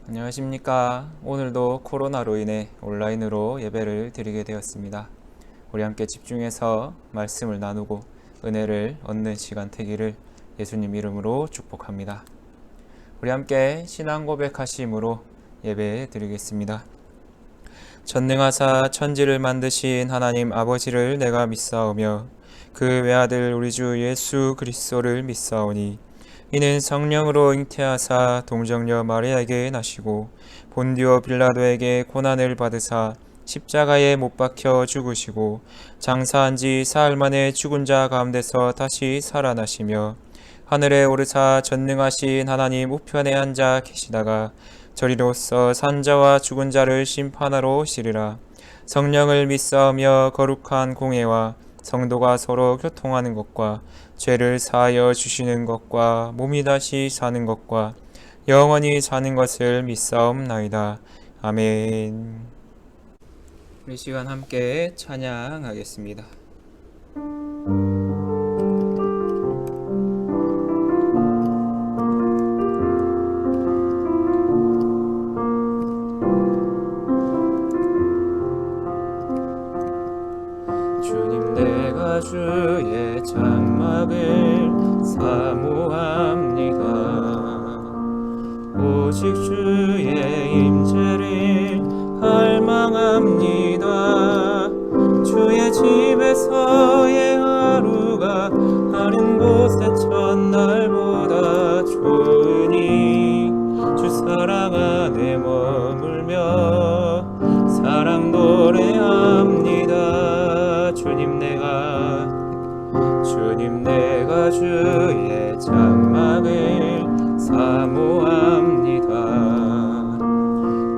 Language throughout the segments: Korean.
안녕하십니까. 오늘도 코로나로 인해 온라인으로 예배를 드리게 되었습니다. 우리 함께 집중해서 말씀을 나누고 은혜를 얻는 시간 되기를 예수님 이름으로 축복합니다. 우리 함께 신앙 고백하심으로 예배 드리겠습니다. 전능하사 천지를 만드신 하나님 아버지를 내가 믿사오며 그 외아들 우리 주 예수 그리스도를 믿사오니 이는 성령으로 잉태하사 동정녀 마리아에게 나시고 본디오 빌라도에게 고난을 받으사 십자가에 못 박혀 죽으시고 장사한 지 사흘 만에 죽은 자 가운데서 다시 살아나시며 하늘에 오르사 전능하신 하나님 우편에 앉아 계시다가 저리로서 산자와 죽은 자를 심판하러 오시리라. 성령을 믿사오며 거룩한 공회와 성도가 서로 교통하는 것과 죄를 사하여 주시는 것과 몸이 다시 사는 것과 영원히 사는 것을 믿사옵나이다. 아멘. 우리 시간 함께 찬양하겠습니다. 주님 내가 주의 장막을 사모합니다. 오직 주의 임재를 갈망합니다. 주의 집에서의 하루가 다른 곳의 첫날보다 좋으니 주 사랑 안에 머물며 사랑 노래합니다. 주님 내가 주의 장막을 사모합니다.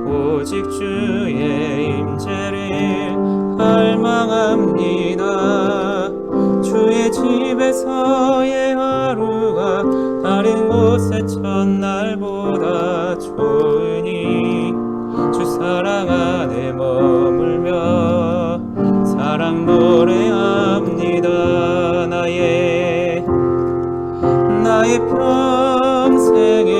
오직 주의 임재를 갈망합니다. 주의 집에서의 하루가 다른 곳의 첫날보다 좋으니 주 사랑 안에 머물며 사랑 노래합니다. 나의 평생에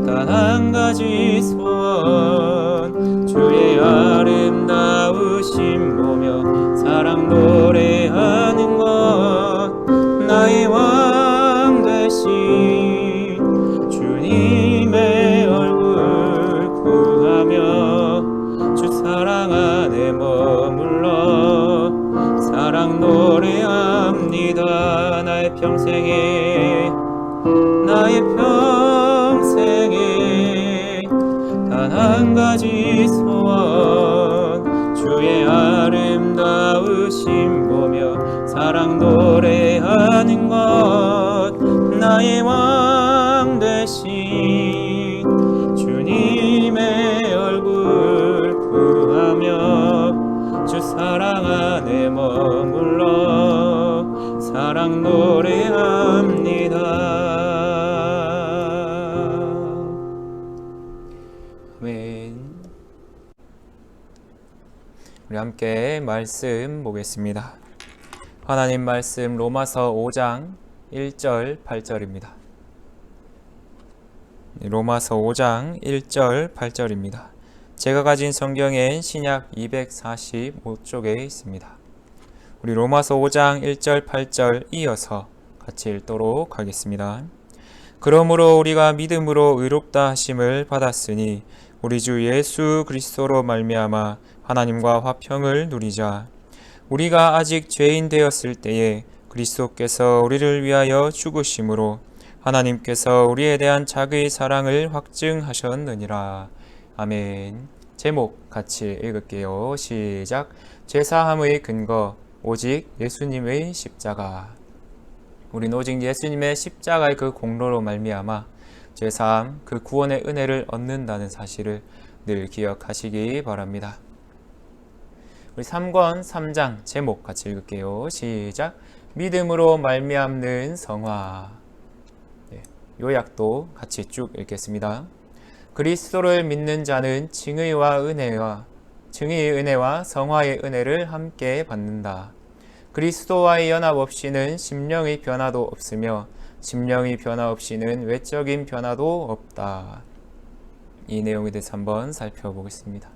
단 한 가지 소원 주의 아름다우심 보며 사랑 노래하는 것 나의 왕 되신 주님의 얼굴 구하며 주 사랑 안에 머물러 사랑 노래합니다. 나의 평생에 단 한 가지 소원 주의 아름다우심 보며 사랑 노래하는 것 나의 왕 되신 주님의 얼굴 구하며 주 사랑 안에 머물러 사랑 노래합니다. 아멘. 우리 함께 말씀 보겠습니다. 하나님 말씀 로마서 5장 1절 8절입니다. 로마서 5장 1절 8절입니다. 제가 가진 성경엔 신약 245쪽에 있습니다. 우리 로마서 5장 1절 8절 이어서 같이 읽도록 하겠습니다. 그러므로 우리가 믿음으로 의롭다 하심을 받았으니 우리 주 예수 그리스도로 말미암아 하나님과 화평을 누리자. 우리가 아직 죄인 되었을 때에 그리스도께서 우리를 위하여 죽으심으로 하나님께서 우리에 대한 자기의 사랑을 확증하셨느니라. 아멘. 제목 같이 읽을게요. 시작. 죄사함의 근거 오직 예수님의 십자가. 우린 오직 예수님의 십자가의 그 공로로 말미암아 죄사함, 그 구원의 은혜를 얻는다는 사실을 늘 기억하시기 바랍니다. 우리 3권 3장 제목 같이 읽을게요. 시작. 믿음으로 말미암는 성화. 요약도 같이 쭉 읽겠습니다. 그리스도를 믿는 자는 증의의 은혜와 성화의 은혜를 함께 받는다. 그리스도와의 연합 없이는 심령의 변화도 없으며 심령의 변화 없이는 외적인 변화도 없다. 이 내용에 대해서 한번 살펴보겠습니다.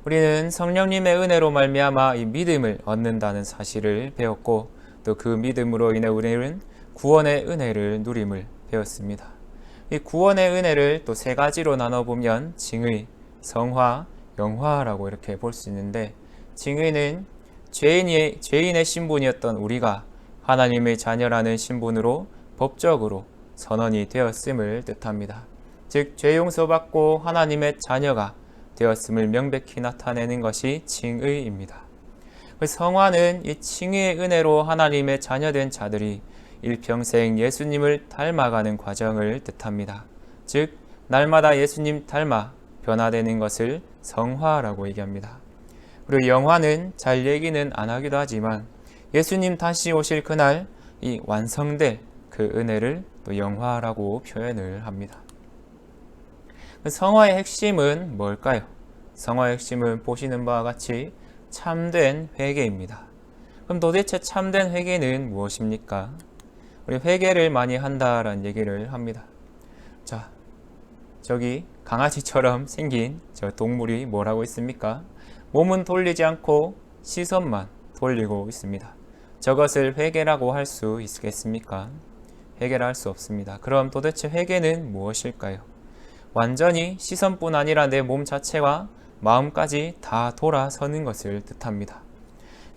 우리는 성령님의 은혜로 말미암아 이 믿음을 얻는다는 사실을 배웠고, 또 그 믿음으로 인해 우리는 구원의 은혜를 누림을 배웠습니다. 이 구원의 은혜를 또 세 가지로 나눠보면 징의, 성화, 영화라고 이렇게 볼 수 있는데, 징의는 죄인의 신분이었던 우리가 하나님의 자녀라는 신분으로 법적으로 선언이 되었음을 뜻합니다. 즉 죄 용서받고 하나님의 자녀가 되었음을 명백히 나타내는 것이 징의입니다. 성화는 이 칭의의 은혜로 하나님의 자녀된 자들이 일평생 예수님을 닮아가는 과정을 뜻합니다. 즉 날마다 예수님 닮아 변화되는 것을 성화라고 얘기합니다. 그리고 영화는 잘 얘기는 안 하기도 하지만 예수님 다시 오실 그날 이 완성될 그 은혜를 또 영화라고 표현을 합니다. 성화의 핵심은 뭘까요? 성화의 핵심은 보시는 바와 같이 참된 회개입니다. 그럼 도대체 참된 회개는 무엇입니까? 우리 회개를 많이 한다라는 얘기를 합니다. 자, 저기 강아지처럼 생긴 저 동물이 뭘 하고 있습니까? 몸은 돌리지 않고 시선만 돌리고 있습니다. 저것을 회개라고 할 수 있겠습니까? 회개를 할 수 없습니다. 그럼 도대체 회개는 무엇일까요? 완전히 시선뿐 아니라 내 몸 자체와 마음까지 다 돌아서는 것을 뜻합니다.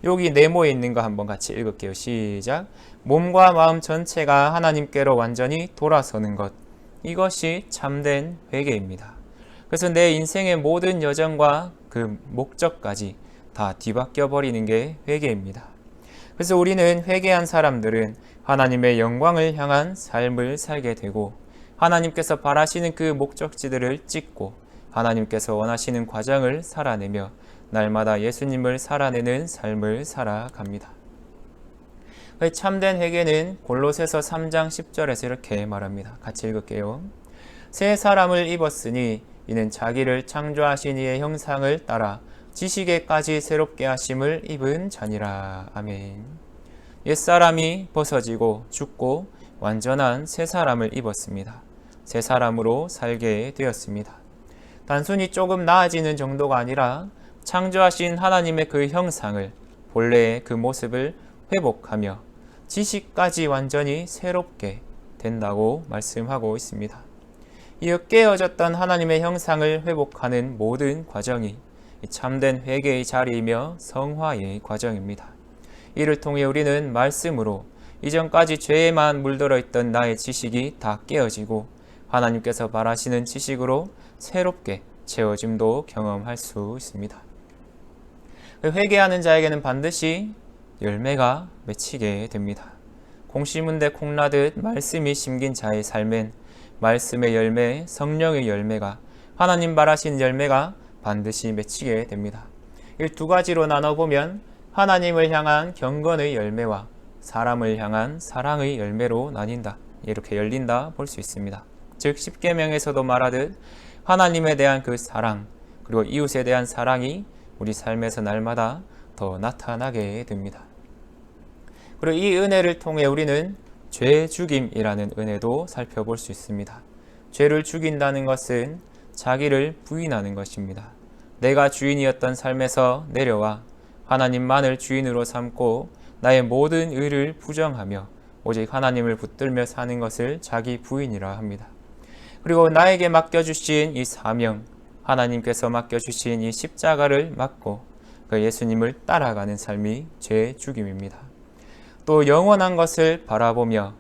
여기 네모에 있는 거 한번 같이 읽을게요. 시작. 몸과 마음 전체가 하나님께로 완전히 돌아서는 것. 이것이 참된 회개입니다. 그래서 내 인생의 모든 여정과 그 목적까지 다 뒤바뀌어 버리는 게 회개입니다. 그래서 우리는 회개한 사람들은 하나님의 영광을 향한 삶을 살게 되고, 하나님께서 바라시는 그 목적지들을 찍고 하나님께서 원하시는 과정을 살아내며 날마다 예수님을 살아내는 삶을 살아갑니다. 참된 회개는 골로새서 3장 10절에서 이렇게 말합니다. 같이 읽을게요. 새 사람을 입었으니 이는 자기를 창조하신 이의 형상을 따라 지식에까지 새롭게 하심을 입은 자니라. 아멘. 옛사람이 벗어지고 죽고 완전한 새 사람을 입었습니다. 새 사람으로 살게 되었습니다. 단순히 조금 나아지는 정도가 아니라 창조하신 하나님의 그 형상을, 본래의 그 모습을 회복하며 지식까지 완전히 새롭게 된다고 말씀하고 있습니다. 이 깨어졌던 하나님의 형상을 회복하는 모든 과정이 참된 회개의 자리이며 성화의 과정입니다. 이를 통해 우리는 말씀으로 이전까지 죄에만 물들어 있던 나의 지식이 다 깨어지고 하나님께서 바라시는 지식으로 새롭게 채워짐도 경험할 수 있습니다. 회개하는 자에게는 반드시 열매가 맺히게 됩니다. 콩 심은 데 콩 나듯 말씀이 심긴 자의 삶엔 말씀의 열매, 성령의 열매가, 하나님 바라신 열매가 반드시 맺히게 됩니다. 이 두 가지로 나눠보면 하나님을 향한 경건의 열매와 사람을 향한 사랑의 열매로 나뉜다, 이렇게 열린다 볼 수 있습니다. 즉 십계명에서도 말하듯 하나님에 대한 그 사랑, 그리고 이웃에 대한 사랑이 우리 삶에서 날마다 더 나타나게 됩니다. 그리고 이 은혜를 통해 우리는 죄 죽임이라는 은혜도 살펴볼 수 있습니다. 죄를 죽인다는 것은 자기를 부인하는 것입니다. 내가 주인이었던 삶에서 내려와 하나님만을 주인으로 삼고 나의 모든 의를 부정하며 오직 하나님을 붙들며 사는 것을 자기 부인이라 합니다. 그리고 나에게 맡겨주신 이 사명, 하나님께서 맡겨주신 이 십자가를 맡고 그 예수님을 따라가는 삶이 죄 죽임입니다. 또 영원한 것을 바라보며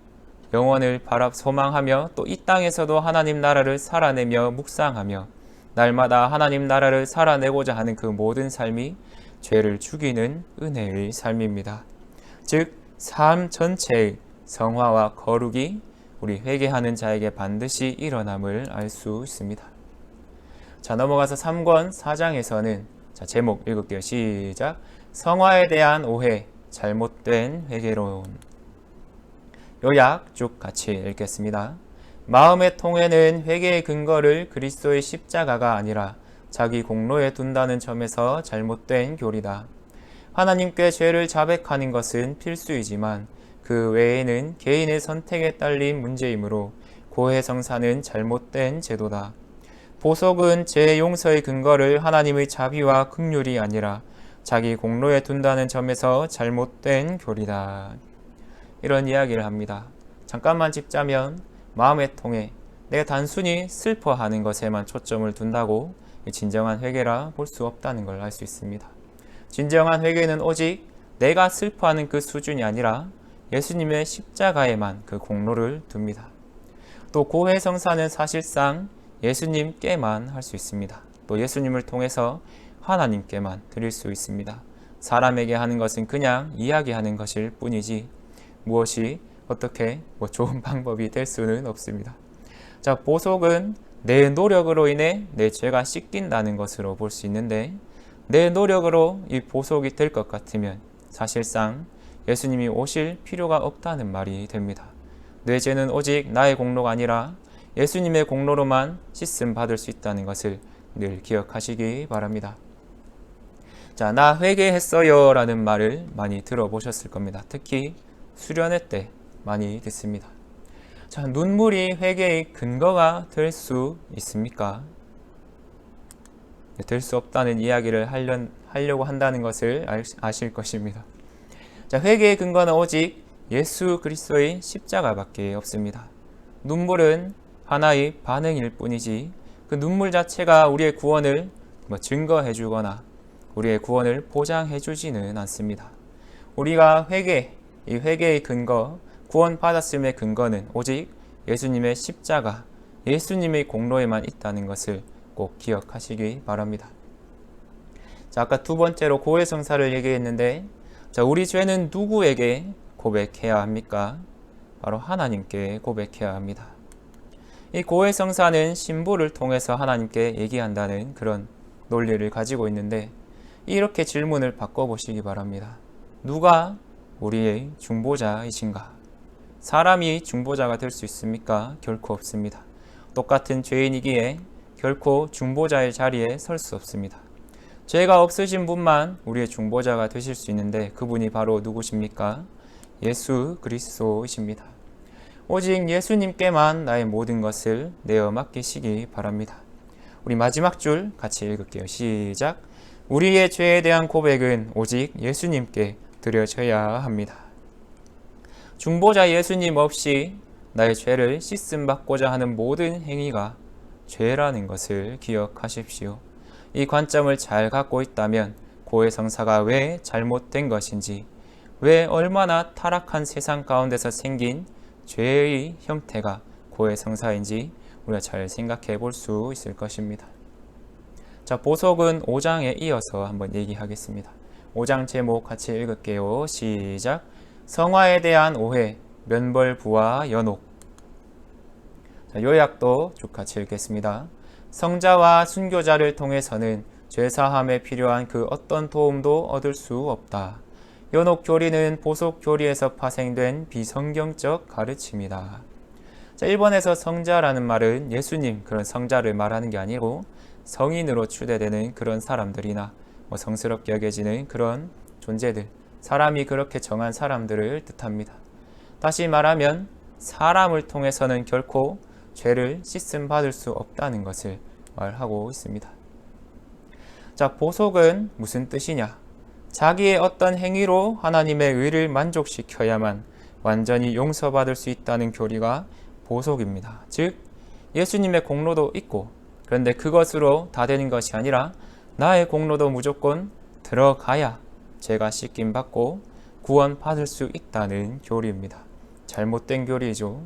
영원을 소망하며 또 이 땅에서도 하나님 나라를 살아내며 묵상하며 날마다 하나님 나라를 살아내고자 하는 그 모든 삶이 죄를 죽이는 은혜의 삶입니다. 즉 삶 전체의 성화와 거룩이 우리 회개하는 자에게 반드시 일어남을 알 수 있습니다. 자, 넘어가서 3권 4장에서는 제목 읽을게요. 시작. 성화에 대한 오해, 잘못된 회개론. 요약 쭉 같이 읽겠습니다. 마음의 통회는 회개의 근거를 그리스도의 십자가가 아니라 자기 공로에 둔다는 점에서 잘못된 교리다. 하나님께 죄를 자백하는 것은 필수이지만 그 외에는 개인의 선택에 딸린 문제이므로 고해성사는 잘못된 제도다. 보석은 죄 용서의 근거를 하나님의 자비와 긍휼이 아니라 자기 공로에 둔다는 점에서 잘못된 교리다. 이런 이야기를 합니다. 잠깐만 짚자면 마음의 통에 내가 단순히 슬퍼하는 것에만 초점을 둔다고 진정한 회개라 볼 수 없다는 걸 알 수 있습니다. 진정한 회개는 오직 내가 슬퍼하는 그 수준이 아니라 예수님의 십자가에만 그 공로를 둡니다. 또 고해성사는 사실상 예수님께만 할 수 있습니다. 또 예수님을 통해서 하나님께만 드릴 수 있습니다. 사람에게 하는 것은 그냥 이야기하는 것일 뿐이지 무엇이 어떻게 좋은 방법이 될 수는 없습니다. 자, 보석은 내 노력으로 인해 내 죄가 씻긴다는 것으로 볼 수 있는데 내 노력으로 이 보석이 될 것 같으면 사실상 예수님이 오실 필요가 없다는 말이 됩니다. 내 죄는 오직 나의 공로가 아니라 예수님의 공로로만 씻음 받을 수 있다는 것을 늘 기억하시기 바랍니다. 자, 나 회개했어요 라는 말을 많이 들어보셨을 겁니다. 특히 수련회 때 많이 듣습니다. 자, 눈물이 회개의 근거가 될 수 있습니까? 될 수 없다는 이야기를 하려고 한다는 것을 아실 것입니다. 자, 회개의 근거는 오직 예수 그리스도의 십자가밖에 없습니다. 눈물은 하나의 반응일 뿐이지 그 눈물 자체가 우리의 구원을 증거해 주거나 우리의 구원을 보장해 주지는 않습니다. 우리가 이 회개의 근거, 구원 받았음의 근거는 오직 예수님의 십자가, 예수님의 공로에만 있다는 것을 꼭 기억하시기 바랍니다. 자, 아까 두 번째로 고해성사를 얘기했는데 자, 우리 죄는 누구에게 고백해야 합니까? 바로 하나님께 고백해야 합니다. 이 고해성사는 신부를 통해서 하나님께 얘기한다는 그런 논리를 가지고 있는데 이렇게 질문을 바꿔보시기 바랍니다. 누가 우리의 중보자이신가? 사람이 중보자가 될 수 있습니까? 결코 없습니다. 똑같은 죄인이기에 결코 중보자의 자리에 설 수 없습니다. 죄가 없으신 분만 우리의 중보자가 되실 수 있는데 그분이 바로 누구십니까? 예수 그리스도이십니다. 오직 예수님께만 나의 모든 것을 내어 맡기시기 바랍니다. 우리 마지막 줄 같이 읽을게요. 시작. 우리의 죄에 대한 고백은 오직 예수님께 드려져야 합니다. 중보자 예수님 없이 나의 죄를 씻음받고자 하는 모든 행위가 죄라는 것을 기억하십시오. 이 관점을 잘 갖고 있다면 고해성사가 왜 잘못된 것인지, 왜 얼마나 타락한 세상 가운데서 생긴 죄의 형태가 고해성사인지 우리가 잘 생각해 볼 수 있을 것입니다. 자, 보석은 5장에 이어서 한번 얘기하겠습니다. 5장 제목 같이 읽을게요. 시작. 성화에 대한 오해, 면벌부와 연옥. 자, 요약도 쭉 같이 읽겠습니다. 성자와 순교자를 통해서는 죄사함에 필요한 그 어떤 도움도 얻을 수 없다. 연옥 교리는 보석 교리에서 파생된 비성경적 가르침이다. 자, 1번에서 성자라는 말은 예수님 그런 성자를 말하는 게 아니고 성인으로 추대되는 그런 사람들이나 성스럽게 여겨지는 그런 존재들, 사람이 그렇게 정한 사람들을 뜻합니다. 다시 말하면 사람을 통해서는 결코 죄를 씻음 받을 수 없다는 것을 말하고 있습니다. 자, 보석은 무슨 뜻이냐? 자기의 어떤 행위로 하나님의 의를 만족시켜야만 완전히 용서받을 수 있다는 교리가 보석입니다. 즉, 예수님의 공로도 있고 그런데 그것으로 다 되는 것이 아니라 나의 공로도 무조건 들어가야 죄가 씻김 받고 구원 받을 수 있다는 교리입니다. 잘못된 교리죠.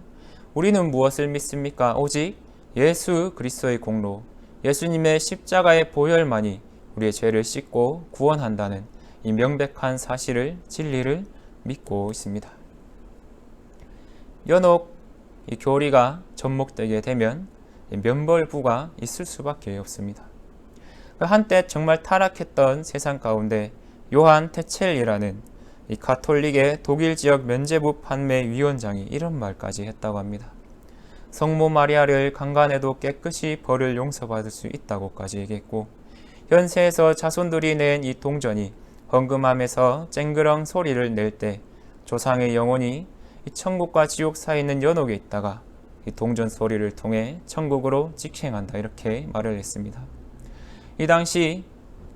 우리는 무엇을 믿습니까? 오직 예수 그리스도의 공로, 예수님의 십자가의 보혈만이 우리의 죄를 씻고 구원한다는 이 명백한 사실을, 진리를 믿고 있습니다. 연옥 이 교리가 접목되게 되면 면벌부가 있을 수밖에 없습니다. 한때 정말 타락했던 세상 가운데 요한 테첼이라는 이 가톨릭의 독일 지역 면죄부 판매 위원장이 이런 말까지 했다고 합니다. 성모 마리아를 강간해도 깨끗이 벌을 용서받을 수 있다고까지 얘기했고, 현세에서 자손들이 낸 이 동전이 헌금함에서 쨍그렁 소리를 낼 때 조상의 영혼이 이 천국과 지옥 사이에 있는 연옥에 있다가 이 동전 소리를 통해 천국으로 직행한다 이렇게 말을 했습니다. 이 당시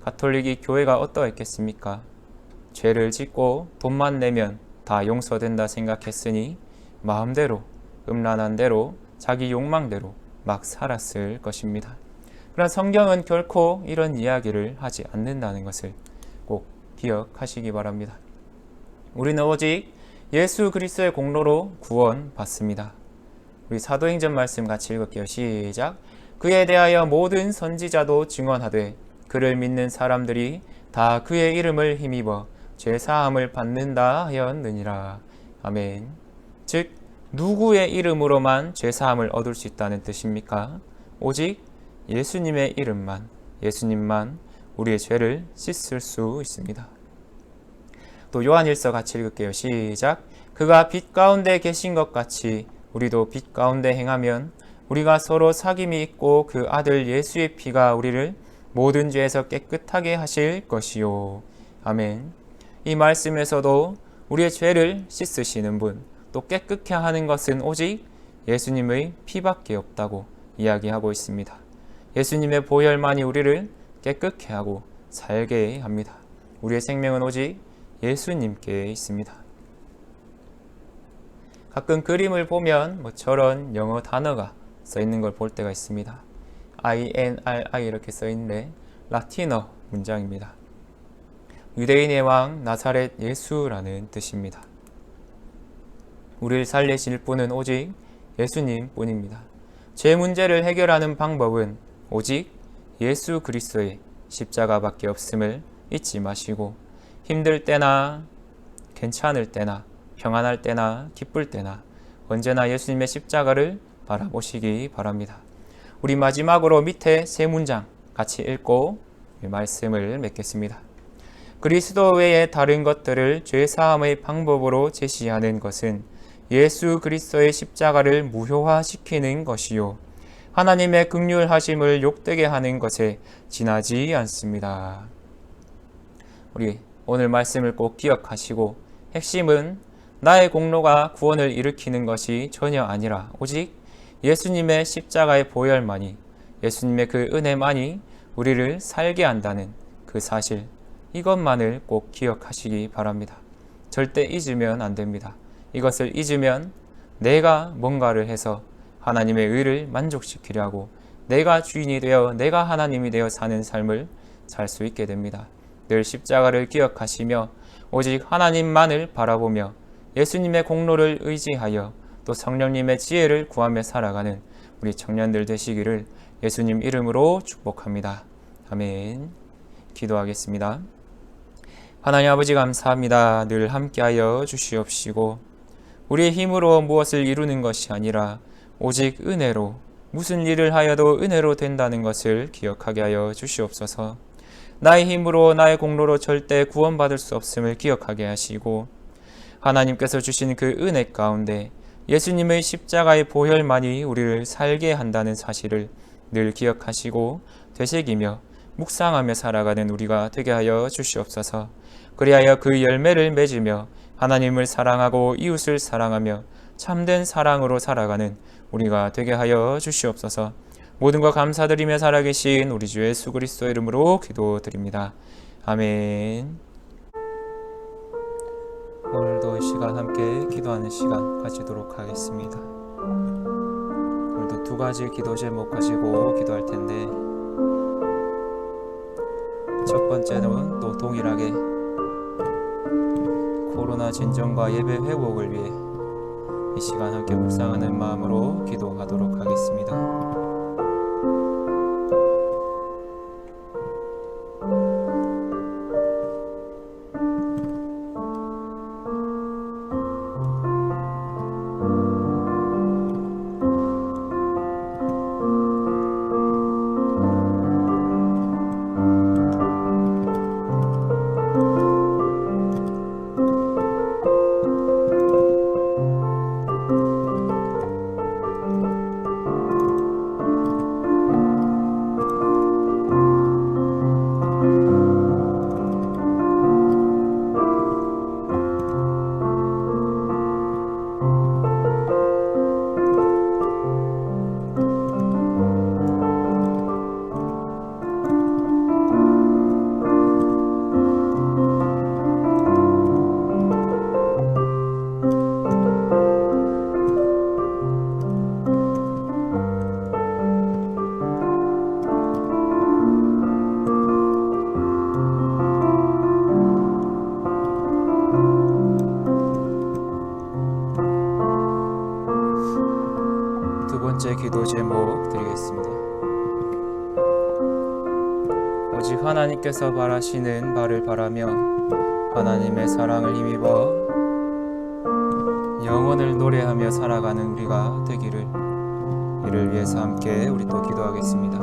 가톨릭이 교회가 어떠했겠습니까? 죄를 짓고 돈만 내면 다 용서된다 생각했으니 마음대로 음란한 대로 자기 욕망대로 막 살았을 것입니다. 그러나 성경은 결코 이런 이야기를 하지 않는다는 것을 꼭 기억하시기 바랍니다. 우리는 오직 예수 그리스도의 공로로 구원받습니다. 우리 사도행전 말씀 같이 읽을게요. 시작. 그에 대하여 모든 선지자도 증언하되 그를 믿는 사람들이 다 그의 이름을 힘입어 죄사함을 받는다 하였느니라. 아멘. 즉 누구의 이름으로만 죄사함을 얻을 수 있다는 뜻입니까? 오직 예수님의 이름만, 예수님만 우리의 죄를 씻을 수 있습니다. 또 요한일서 같이 읽을게요. 시작. 그가 빛 가운데 계신 것 같이 우리도 빛 가운데 행하면 우리가 서로 사귐이 있고 그 아들 예수의 피가 우리를 모든 죄에서 깨끗하게 하실 것이요. 아멘. 이 말씀에서도 우리의 죄를 씻으시는 분, 또 깨끗게 하는 것은 오직 예수님의 피밖에 없다고 이야기하고 있습니다. 예수님의 보혈만이 우리를 깨끗게 하고 살게 합니다. 우리의 생명은 오직 예수님께 있습니다. 가끔 그림을 보면 저런 영어 단어가 써 있는 걸 볼 때가 있습니다. INRI 이렇게 써 있는데 라틴어 문장입니다. 유대인의 왕 나사렛 예수라는 뜻입니다. 우리를 살리실 분은 오직 예수님 뿐입니다. 죄 문제를 해결하는 방법은 오직 예수 그리스도의 십자가밖에 없음을 잊지 마시고 힘들 때나 괜찮을 때나 평안할 때나 기쁠 때나 언제나 예수님의 십자가를 바라보시기 바랍니다. 우리 마지막으로 밑에 세 문장 같이 읽고 말씀을 맺겠습니다. 그리스도 외에 다른 것들을 죄사함의 방법으로 제시하는 것은 예수 그리스도의 십자가를 무효화시키는 것이요 하나님의 긍휼하심을 욕되게 하는 것에 지나지 않습니다. 우리 오늘 말씀을 꼭 기억하시고 핵심은 나의 공로가 구원을 일으키는 것이 전혀 아니라 오직 예수님의 십자가의 보혈만이, 예수님의 그 은혜만이 우리를 살게 한다는 그 사실, 이것만을 꼭 기억하시기 바랍니다. 절대 잊으면 안 됩니다. 이것을 잊으면 내가 뭔가를 해서 하나님의 의를 만족시키려 하고 내가 주인이 되어 내가 하나님이 되어 사는 삶을 살 수 있게 됩니다. 늘 십자가를 기억하시며 오직 하나님만을 바라보며 예수님의 공로를 의지하여 또 성령님의 지혜를 구하며 살아가는 우리 청년들 되시기를 예수님 이름으로 축복합니다. 아멘. 기도하겠습니다. 하나님 아버지 감사합니다. 늘 함께하여 주시옵시고 우리의 힘으로 무엇을 이루는 것이 아니라 오직 은혜로 무슨 일을 하여도 은혜로 된다는 것을 기억하게 하여 주시옵소서. 나의 힘으로 나의 공로로 절대 구원받을 수 없음을 기억하게 하시고 하나님께서 주신 그 은혜 가운데 예수님의 십자가의 보혈만이 우리를 살게 한다는 사실을 늘 기억하시고 되새기며 묵상하며 살아가는 우리가 되게 하여 주시옵소서. 그리하여 그 열매를 맺으며 하나님을 사랑하고 이웃을 사랑하며 참된 사랑으로 살아가는 우리가 되게 하여 주시옵소서. 모든 것 감사드리며 살아계신 우리 주 예수 그리스도 이름으로 기도드립니다. 아멘. 오늘도 이 시간 함께 기도하는 시간 가지도록 하겠습니다. 오늘도 두 가지 기도 제목 가지고 기도할 텐데 첫 번째는 또 동일하게 코로나 진정과 예배 회복을 위해 이 시간 함께 묵상하는 마음으로 기도하도록 하겠습니다. 오직 하나님께서 바라시는 바를 바라며 하나님의 사랑을 힘입어 영혼을 노래하며 살아가는 우리가 되기를, 이를 위해서 함께 우리 또 기도하겠습니다.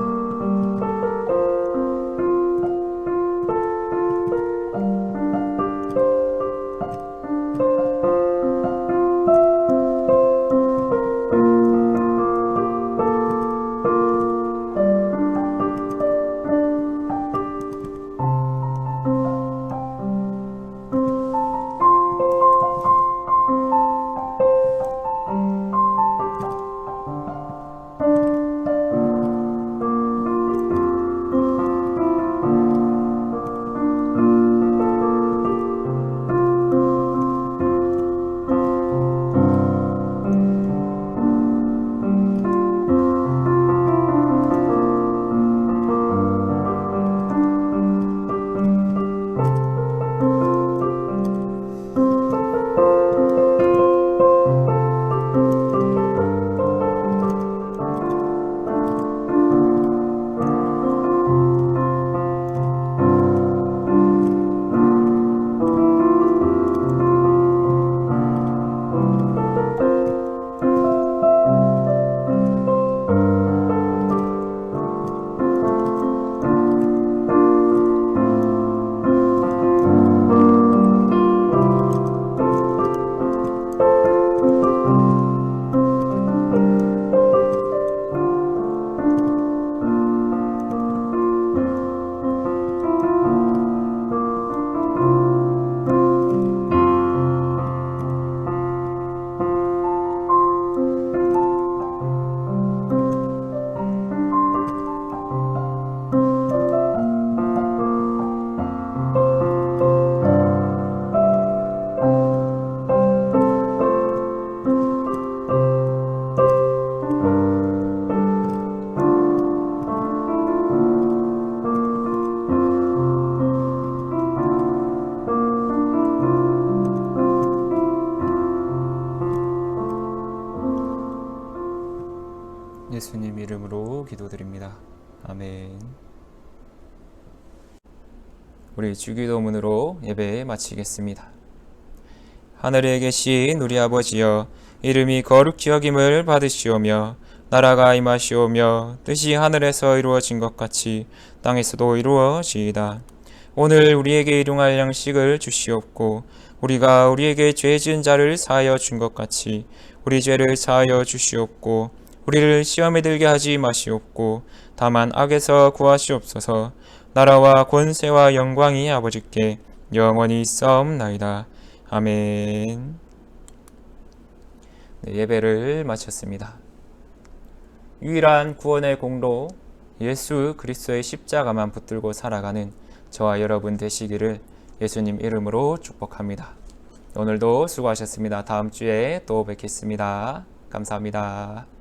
예수님 이름으로 기도드립니다. 아멘. 우리 주기도문으로 예배 마치겠습니다. 하늘에 계신 우리 아버지여, 이름이 거룩히 여김을 받으시오며 나라가 임하시오며 뜻이 하늘에서 이루어진 것 같이 땅에서도 이루어지이다. 오늘 우리에게 일용할 양식을 주시옵고 우리가 우리에게 죄 지은 자를 사하여 준 것 같이 우리 죄를 사하여 주시옵고 우리를 시험에 들게 하지 마시옵고 다만 악에서 구하시옵소서. 나라와 권세와 영광이 아버지께 영원히 있사옵나이다. 아멘. 네, 예배를 마쳤습니다. 유일한 구원의 공로 예수 그리스도의 십자가만 붙들고 살아가는 저와 여러분 되시기를 예수님 이름으로 축복합니다. 오늘도 수고하셨습니다. 다음 주에 또 뵙겠습니다. 감사합니다.